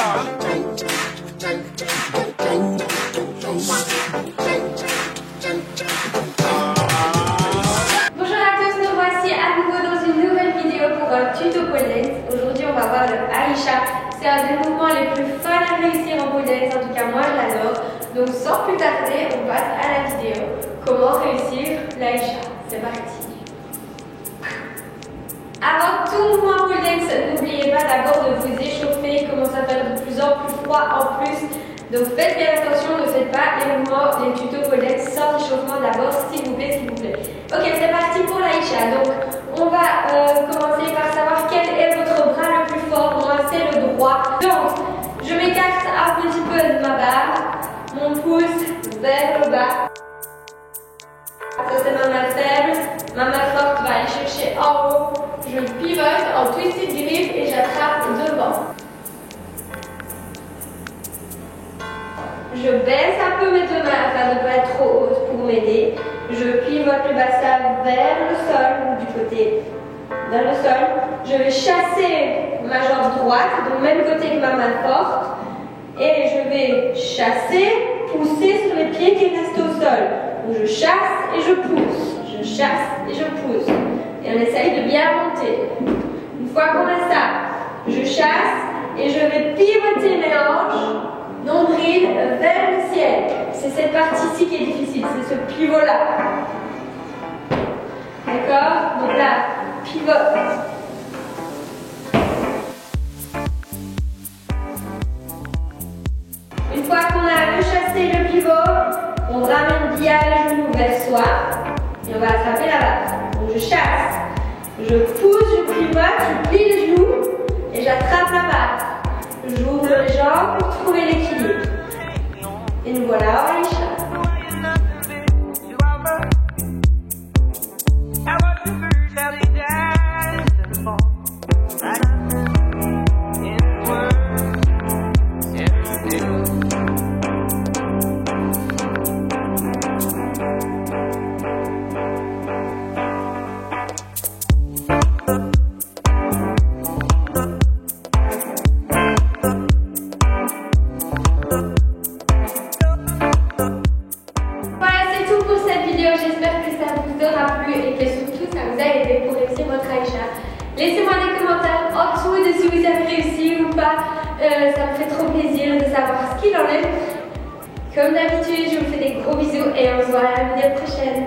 Bonjour à tous, nous voici à nouveau dans une nouvelle vidéo pour un tuto pole dance. Aujourd'hui on va voir le Aisha. C'est un des mouvements les plus fun à réussir en pole dance, en tout cas moi je l'adore. Donc sans plus tarder, on passe à la vidéo. Comment réussir l'Aisha? C'est parti. Avant tout mouvement pole dance, n'oubliez pas d'abord de vous échauffer, il commence à faire de plus en plus froid en plus. Donc faites bien attention, ne faites pas les mouvements, les tutos pole dance sans échauffement d'abord, s'il vous plaît, s'il vous plaît. Ok, c'est parti pour l'Aisha. Donc on va commencer par savoir quel est votre bras le plus fort. Moi c'est le droit. Donc je m'écarte un petit peu de ma barre, mon pouce vers le bas. Ça c'est ma main faible, ma main forte va aller chercher en haut. Je pivote en twisted grip et j'attrape devant. Je baisse un peu mes deux mains afin de ne pas être trop haute pour m'aider. Je pivote le bassin vers le sol ou du côté vers le sol. Je vais chasser ma jambe droite, donc même côté que ma main forte. Et je vais chasser, pousser sur les pieds qui restent au sol. Donc je chasse et je pousse. Je chasse et je pousse. Et on essaye de bien monter. Une fois qu'on a ça, je chasse et je vais pivoter mes hanches, nombril vers le ciel. C'est cette partie-ci qui est difficile, c'est ce pivot-là. D'accord? Donc là, pivote. Une fois qu'on a rechassé le pivot, on ramène bien le genou vers soi et on va attraper la barre. Donc je chasse, je pousse, je pivote, je plie les genoux et j'attrape la barre. J'ouvre les jambes pour trouver l'équilibre. Et nous voilà en Aisha. J'espère que ça vous aura plu et que surtout ça vous a aidé pour réussir votre Aisha. Laissez-moi des commentaires en dessous de si vous avez réussi ou pas. Ça me fait trop plaisir de savoir ce qu'il en est. Comme d'habitude, je vous fais des gros bisous et on se voit à la vidéo prochaine.